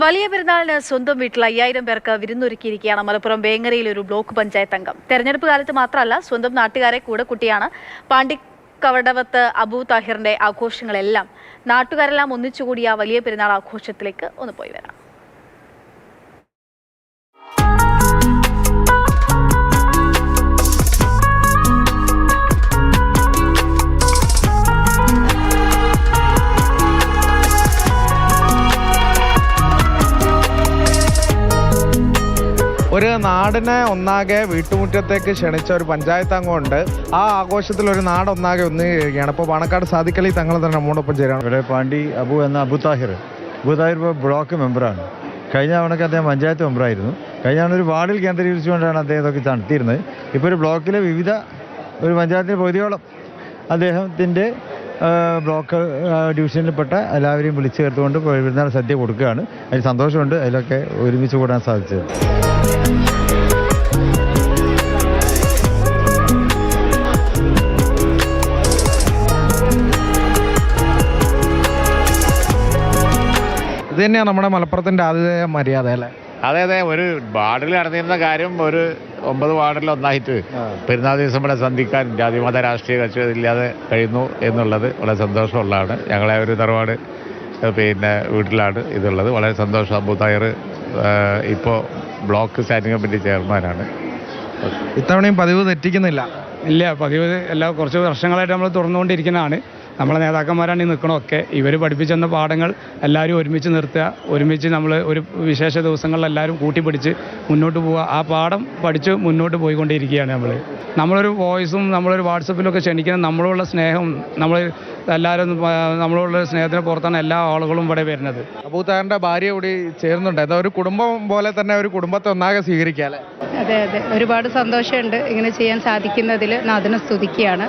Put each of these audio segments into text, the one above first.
വലിയ പെരുന്നാളിന് സ്വന്തം വീട്ടിൽ 5000 പേർക്ക് വിരുന്നൊരുക്കിയിരിക്കുകയാണ് മലപ്പുറം വേങ്ങരയിൽ ഒരു ബ്ലോക്ക് പഞ്ചായത്ത് അംഗം. തെരഞ്ഞെടുപ്പ് കാലത്ത് മാത്രമല്ല, സ്വന്തം നാട്ടുകാരെ കൂടെ കൂട്ടിയാണ് പാണ്ടിക്കവടവത്ത് അബു താഹിറിന്റെ ആഘോഷങ്ങളെല്ലാം. നാട്ടുകാരെല്ലാം ഒന്നിച്ചുകൂടിയ വലിയ പെരുന്നാൾ ആഘോഷത്തിലേക്ക് ഒന്ന് പോയി വരാം. ഒരു നാടിനെ ഒന്നാകെ വീട്ടുമുറ്റത്തേക്ക് ക്ഷണിച്ച ഒരു പഞ്ചായത്ത് അംഗമുണ്ട്. ആ ആഘോഷത്തിൽ ഒരു നാടൊന്നാകെ ഒന്നുകയാണ്. അപ്പോൾ പാണക്കാട് സാദിഖലി തങ്ങൾ തന്നെ നമ്മോടൊപ്പം ചേരാണ്. ഇവിടെ പാണ്ടി അബു എന്ന അബു താഹിർ ഇപ്പോൾ ബ്ലോക്ക് മെമ്പറാണ്. കഴിഞ്ഞ തവണക്ക് അദ്ദേഹം പഞ്ചായത്ത് മെമ്പറായിരുന്നു. കഴിഞ്ഞ തവണ ഒരു വാർഡിൽ കേന്ദ്രീകരിച്ചുകൊണ്ടാണ് അദ്ദേഹം ഇതൊക്കെ നടത്തിയിരുന്നത്. ഇപ്പോൾ ഒരു ബ്ലോക്കിലെ ഒരു പഞ്ചായത്തിന് പകുതിയോളം അദ്ദേഹത്തിൻ്റെ ബ്ലോക്ക് ഡിവിഷനിൽപ്പെട്ട എല്ലാവരെയും വിളിച്ചു ചേർത്തുകൊണ്ട് പെരുന്നാൾ സദ്യ കൊടുക്കുകയാണ്. അതിൽ സന്തോഷമുണ്ട്. അതിലൊക്കെ ഒരുമിച്ച് കൂടാൻ സാധിച്ചത്. ഇത് തന്നെയാണ് നമ്മുടെ മലപ്പുറത്തിൻ്റെ ആദ്യ മര്യാദ അല്ലേ? അതെ, ഒരു വാർഡിൽ നടന്നിരുന്ന കാര്യം ഒരു 9 വാർഡിൽ ഒന്നായിട്ട് പെരുന്നാൾ ദിവസം ഇവിടെ സന്ധിക്കാൻ ജാതിമത രാഷ്ട്രീയ കക്ഷികളില്ലാതെ കഴിയുന്നു എന്നുള്ളത് വളരെ സന്തോഷമുള്ളതാണ്. ഞങ്ങളെ ഒരു തറവാട് വീട്ടിലാണ് ഇതുള്ളത്. വളരെ സന്തോഷം. അബു താഹിർ ഇപ്പോൾ ബ്ലോക്ക് സ്റ്റാൻഡിംഗ് കമ്മിറ്റി ചെയർമാനാണ്. ഇത്തവണയും പതിവ് തെറ്റിക്കുന്നില്ല. ഇല്ല, പതിവ് കുറച്ച് വർഷങ്ങളായിട്ട് നമ്മൾ തുറന്നുകൊണ്ടിരിക്കുന്നതാണ്. നമ്മളെ നേതാക്കന്മാരാണ് ഈ നിൽക്കണമൊക്കെ. ഇവർ പഠിപ്പിച്ചെന്ന പാഠങ്ങൾ എല്ലാവരും ഒരുമിച്ച് നിർത്തുക, ഒരുമിച്ച് നമ്മൾ ഒരു വിശേഷ ദിവസങ്ങളിൽ എല്ലാവരും കൂട്ടിപ്പിടിച്ച് മുന്നോട്ട് പോവുക. ആ പാഠം പഠിച്ച് മുന്നോട്ട് പോയിക്കൊണ്ടിരിക്കുകയാണ്. നമ്മളൊരു വോയിസും നമ്മളൊരു വാട്സപ്പിലൊക്കെ ക്ഷണിക്കുന്ന നമ്മളോടുള്ള സ്നേഹം, നമ്മളോടുള്ള സ്നേഹത്തിന് പുറത്താണ് എല്ലാ ആളുകളും ഇവിടെ വരുന്നത്. അബൂ താഹിറിന്റെ ഭാര്യ കൂടി ചേർന്നുണ്ട്. അതാ ഒരു കുടുംബം പോലെ തന്നെ ഒരു കുടുംബത്തെ ഒന്നാകെ സ്വീകരിക്കുക അല്ലേ? അതെ, ഒരുപാട് സന്തോഷമുണ്ട് ഇങ്ങനെ ചെയ്യാൻ സാധിക്കുന്നതിൽ. നാഥനെ സ്തുതിക്കുകയാണ്.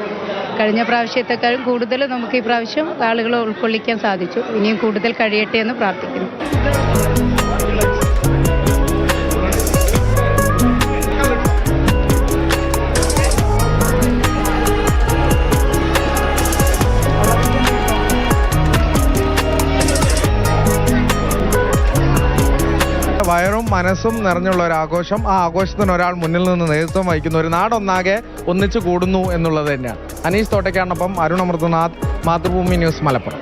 കഴിഞ്ഞ പ്രാവശ്യത്തെക്കാളും കൂടുതൽ നമുക്ക് ഈ പ്രാവശ്യം ആളുകളെ ഉൾക്കൊള്ളിക്കാൻ സാധിച്ചു. ഇനിയും കൂടുതൽ കഴിയട്ടെ എന്ന് പ്രാർത്ഥിക്കുന്നു. വയറും മനസ്സും നിറഞ്ഞുള്ള ഒരു ആഘോഷം. ആ ആഘോഷത്തിന് ഒരാൾ മുന്നിൽ നിന്ന് നേതൃത്വം വഹിക്കുന്നു. ഒരു നാടൊന്നാകെ ഒന്നിച്ചു കൂടുന്നു എന്നുള്ളത് തന്നെയാണ്. അനീസ് തോട്ടയ്ക്കാണൊപ്പം അരുൺ അമൃതനാഥ്, മാതൃഭൂമി ന്യൂസ്, മലപ്പുറം.